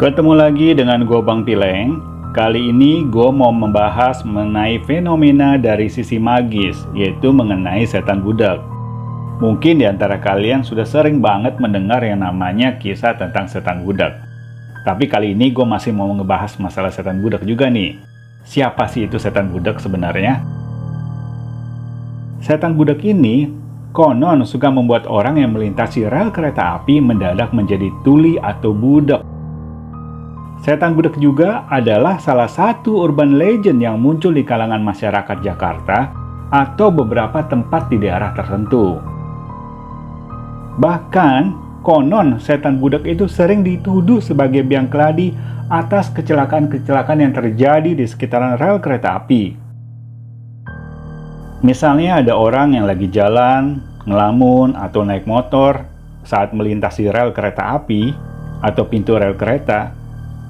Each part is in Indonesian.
Ketemu lagi dengan gue Bang Pileng. Kali ini gue mau membahas mengenai fenomena dari sisi magis, yaitu mengenai setan budak. Mungkin di antara kalian sudah sering banget mendengar yang namanya kisah tentang setan budak. Tapi kali ini gue masih mau ngebahas masalah setan budak juga nih. Siapa sih itu setan budak sebenarnya? Setan budak ini konon suka membuat orang yang melintasi rel kereta api mendadak menjadi tuli atau budak. Setan budak juga adalah salah satu urban legend yang muncul di kalangan masyarakat Jakarta atau beberapa tempat di daerah tertentu. Bahkan, konon setan budak itu sering dituduh sebagai biang keladi atas kecelakaan-kecelakaan yang terjadi di sekitaran rel kereta api. Misalnya ada orang yang lagi jalan, ngelamun, atau naik motor saat melintasi rel kereta api atau pintu rel kereta.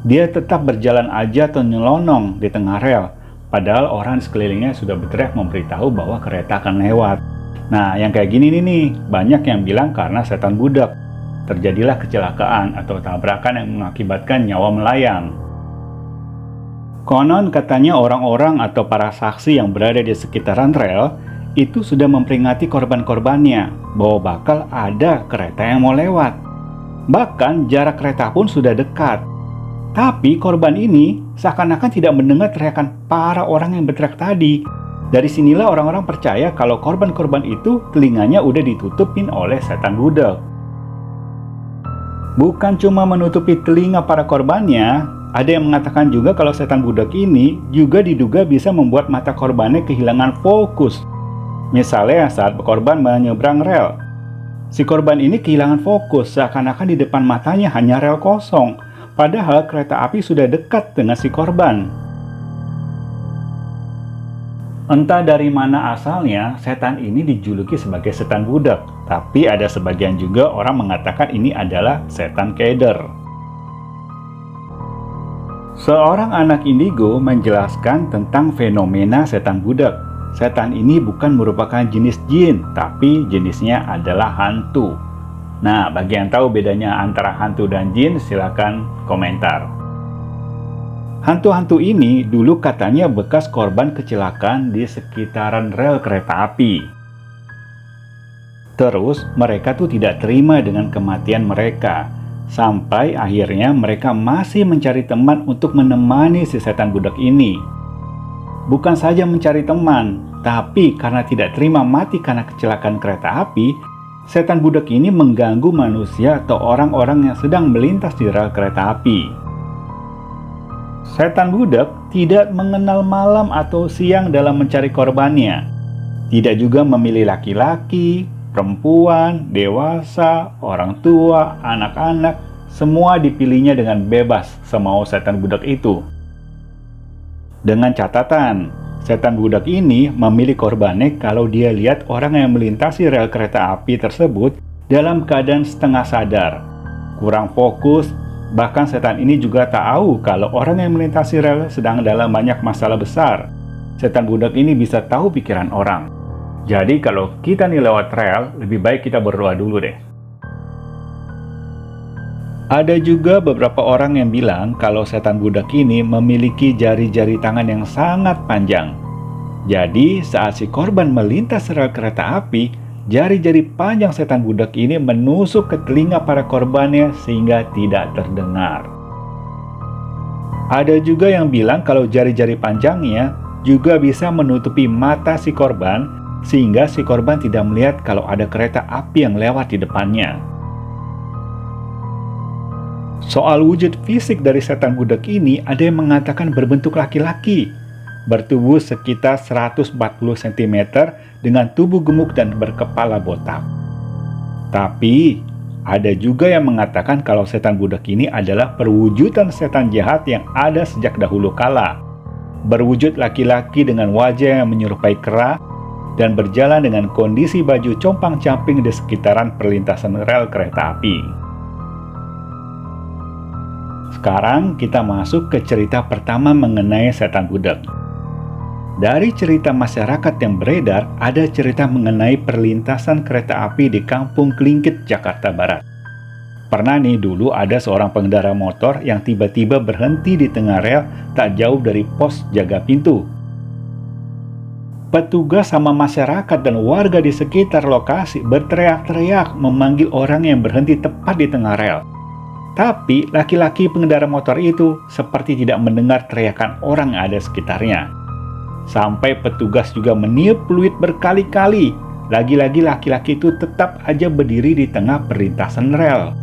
Dia tetap berjalan aja atau nyelonong di tengah rel, padahal orang di sekelilingnya sudah berteriak memberitahu bahwa kereta akan lewat. Nah, yang kayak gini nih, banyak yang bilang karena setan budak. Terjadilah kecelakaan atau tabrakan yang mengakibatkan nyawa melayang. Konon katanya orang-orang atau para saksi yang berada di sekitaran rel itu sudah memperingati korban-korbannya bahwa bakal ada kereta yang mau lewat. Bahkan jarak kereta pun sudah dekat. Tapi korban ini seakan-akan tidak mendengar teriakan para orang yang berteriak tadi. Dari sinilah orang-orang percaya kalau korban-korban itu telinganya udah ditutupin oleh setan budak. Bukan cuma menutupi telinga para korbannya, ada yang mengatakan juga kalau setan budak ini juga diduga bisa membuat mata korbannya kehilangan fokus. Misalnya saat korban menyeberang rel. Si korban ini kehilangan fokus seakan-akan di depan matanya hanya rel kosong. Padahal kereta api sudah dekat dengan si korban. Entah dari mana asalnya, setan ini dijuluki sebagai setan budak. Tapi ada sebagian juga orang mengatakan ini adalah setan keder. Seorang anak indigo menjelaskan tentang fenomena setan budak. Setan ini bukan merupakan jenis jin, tapi jenisnya adalah hantu. Nah, bagi yang tahu bedanya antara hantu dan jin, silakan komentar. Hantu-hantu ini dulu katanya bekas korban kecelakaan di sekitaran rel kereta api. Terus, mereka tuh tidak terima dengan kematian mereka. Sampai akhirnya mereka masih mencari teman untuk menemani si setan budak ini. Bukan saja mencari teman, tapi karena tidak terima mati karena kecelakaan kereta api, setan budak ini mengganggu manusia atau orang-orang yang sedang melintas di rel kereta api. Setan budak tidak mengenal malam atau siang dalam mencari korbannya. Tidak juga memilih laki-laki, perempuan, dewasa, orang tua, anak-anak, semua dipilihnya dengan bebas semau setan budak itu. Dengan catatan, setan budak ini memilih korbannya kalau dia lihat orang yang melintasi rel kereta api tersebut dalam keadaan setengah sadar, kurang fokus, bahkan setan ini juga tahu kalau orang yang melintasi rel sedang dalam banyak masalah besar. Setan budak ini bisa tahu pikiran orang. Jadi kalau kita nih lewat rel, lebih baik kita berdoa dulu deh. Ada juga beberapa orang yang bilang kalau setan budak ini memiliki jari-jari tangan yang sangat panjang. Jadi saat si korban melintas rel kereta api, jari-jari panjang setan budak ini menusuk ke telinga para korbannya sehingga tidak terdengar. Ada juga yang bilang kalau jari-jari panjangnya juga bisa menutupi mata si korban sehingga si korban tidak melihat kalau ada kereta api yang lewat di depannya. Soal wujud fisik dari setan budak ini, ada yang mengatakan berbentuk laki-laki, bertubuh sekitar 140 cm dengan tubuh gemuk dan berkepala botak. Tapi, ada juga yang mengatakan kalau setan budak ini adalah perwujudan setan jahat yang ada sejak dahulu kala. Berwujud laki-laki dengan wajah yang menyerupai kera dan berjalan dengan kondisi baju compang-camping di sekitaran perlintasan rel kereta api. Sekarang kita masuk ke cerita pertama mengenai setan budak. Dari cerita masyarakat yang beredar, ada cerita mengenai perlintasan kereta api di Kampung Klingkit, Jakarta Barat. Pernah nih dulu ada seorang pengendara motor yang tiba-tiba berhenti di tengah rel tak jauh dari pos jaga pintu. Petugas sama masyarakat dan warga di sekitar lokasi berteriak-teriak memanggil orang yang berhenti tepat di tengah rel. Tapi laki-laki pengendara motor itu seperti tidak mendengar teriakan orang yang ada sekitarnya. Sampai petugas juga meniup peluit berkali-kali. Lagi-lagi laki-laki itu tetap aja berdiri di tengah perlintasan rel.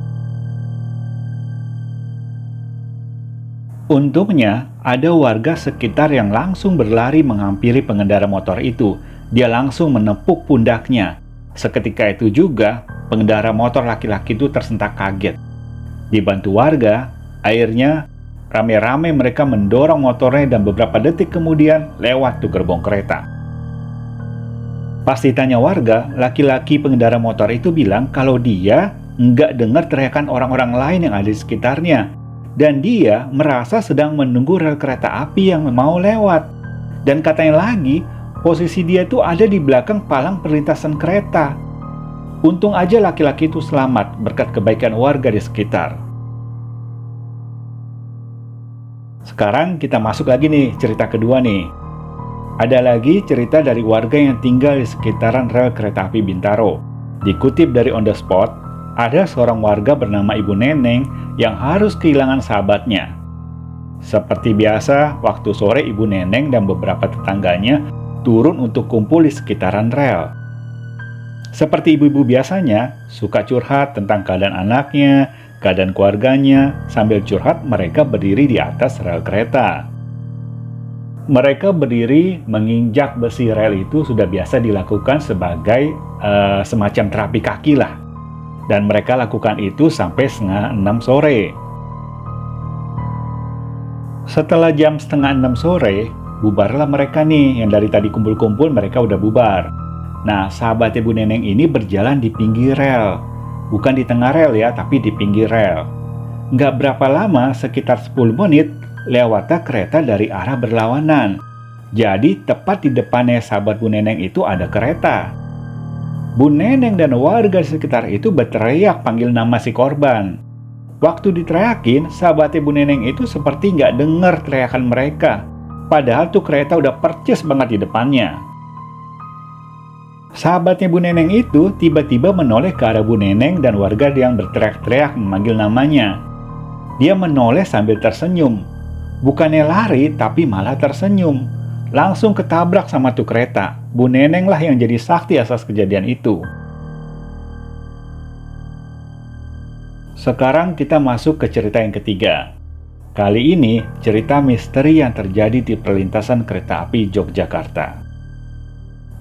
Untungnya, ada warga sekitar yang langsung berlari menghampiri pengendara motor itu. Dia langsung menepuk pundaknya. Seketika itu juga, pengendara motor laki-laki itu tersentak kaget. Dibantu warga, akhirnya rame-rame mereka mendorong motornya dan beberapa detik kemudian lewat tuh gerbong kereta. Pas ditanya warga, laki-laki pengendara motor itu bilang kalau dia nggak dengar teriakan orang-orang lain yang ada di sekitarnya. Dan dia merasa sedang menunggu rel kereta api yang mau lewat. Dan katanya lagi, posisi dia tuh ada di belakang palang perlintasan kereta. Untung aja laki-laki itu selamat berkat kebaikan warga di sekitar. Sekarang kita masuk lagi nih cerita kedua nih. Ada lagi cerita dari warga yang tinggal di sekitaran rel kereta api Bintaro. Dikutip dari On The Spot, ada seorang warga bernama Ibu Neneng yang harus kehilangan sahabatnya. Seperti biasa, waktu sore Ibu Neneng dan beberapa tetangganya turun untuk kumpul di sekitaran rel. Seperti ibu-ibu biasanya, suka curhat tentang keadaan anaknya, keadaan keluarganya. Sambil curhat, mereka berdiri di atas rel kereta. Mereka berdiri menginjak besi rel itu sudah biasa dilakukan sebagai semacam terapi kaki lah. Dan mereka lakukan itu sampai 5:30 sore. Setelah jam 5:30 sore, bubarlah mereka nih. Yang dari tadi kumpul-kumpul mereka udah bubar. Nah, sahabat Ibu Neneng ini berjalan di pinggir rel. Bukan di tengah rel ya, tapi di pinggir rel. Nggak berapa lama, sekitar 10 menit, lewatlah kereta dari arah berlawanan. Jadi, tepat di depannya sahabat Bu Neneng itu ada kereta. Bu Neneng dan warga sekitar itu berteriak panggil nama si korban. Waktu diteriakin, sahabat Bu Neneng itu seperti nggak dengar teriakan mereka. Padahal tuh kereta udah percis banget di depannya. Sahabatnya Bu Neneng itu tiba-tiba menoleh ke arah Bu Neneng dan warga yang berteriak-teriak memanggil namanya. Dia menoleh sambil tersenyum. Bukannya lari, tapi malah tersenyum. Langsung ketabrak sama tuh kereta. Bu Neneng lah yang jadi saksi atas kejadian itu. Sekarang kita masuk ke cerita yang ketiga. Kali ini cerita misteri yang terjadi di perlintasan kereta api Yogyakarta.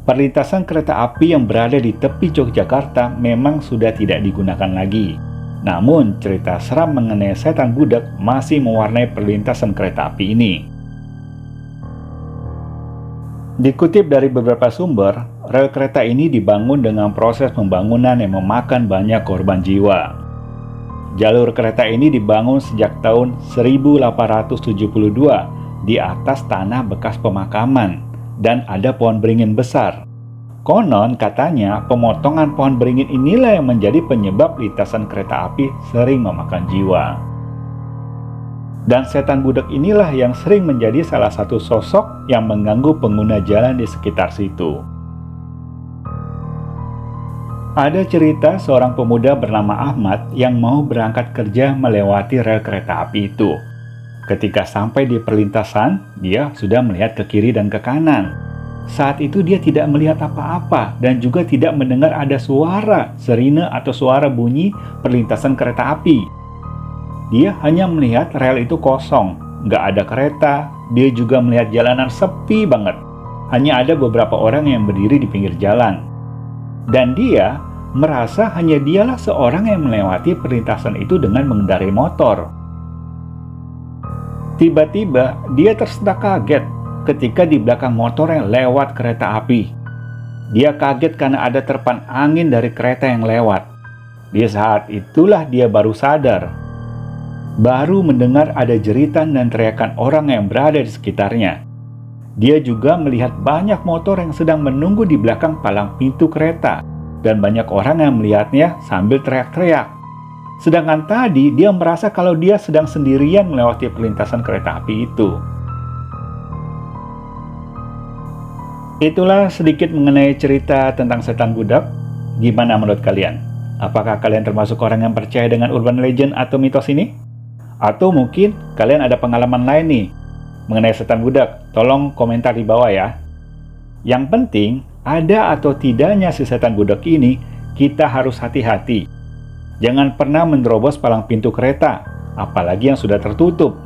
Perlintasan kereta api yang berada di tepi Yogyakarta memang sudah tidak digunakan lagi. Namun cerita seram mengenai setan budak masih mewarnai perlintasan kereta api ini. Dikutip dari beberapa sumber, rel kereta ini dibangun dengan proses pembangunan yang memakan banyak korban jiwa. Jalur kereta ini dibangun sejak tahun 1872 di atas tanah bekas pemakaman dan ada pohon beringin besar. Konon katanya pemotongan pohon beringin inilah yang menjadi penyebab lintasan kereta api sering memakan jiwa. Dan setan budak inilah yang sering menjadi salah satu sosok yang mengganggu pengguna jalan di sekitar situ. Ada cerita seorang pemuda bernama Ahmad yang mau berangkat kerja melewati rel kereta api itu. Ketika sampai di perlintasan, dia sudah melihat ke kiri dan ke kanan. Saat itu dia tidak melihat apa-apa dan juga tidak mendengar ada suara sirine atau suara bunyi perlintasan kereta api. Dia hanya melihat rel itu kosong, nggak ada kereta. Dia juga melihat jalanan sepi banget. Hanya ada beberapa orang yang berdiri di pinggir jalan. Dan dia merasa hanya dialah seorang yang melewati perlintasan itu dengan mengendarai motor. Tiba-tiba dia tersentak kaget ketika di belakang motor yang lewat kereta api. Dia kaget karena ada terpan angin dari kereta yang lewat. Di saat itulah dia baru sadar. Baru mendengar ada jeritan dan teriakan orang yang berada di sekitarnya. Dia juga melihat banyak motor yang sedang menunggu di belakang palang pintu kereta. Dan banyak orang yang melihatnya sambil teriak-teriak. Sedangkan tadi dia merasa kalau dia sedang sendirian melewati perlintasan kereta api itu. Itulah sedikit mengenai cerita tentang setan budak. Gimana menurut kalian? Apakah kalian termasuk orang yang percaya dengan urban legend atau mitos ini? Atau mungkin kalian ada pengalaman lain nih mengenai setan budak? Tolong komentar di bawah ya. Yang penting, ada atau tidaknya si setan budak ini, kita harus hati-hati. Jangan pernah menerobos palang pintu kereta, apalagi yang sudah tertutup.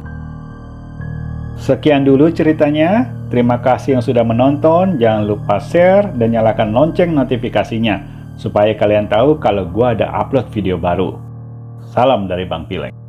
Sekian dulu ceritanya. Terima kasih yang sudah menonton. Jangan lupa share dan nyalakan lonceng notifikasinya supaya kalian tahu kalau gua ada upload video baru. Salam dari Bang Pilek.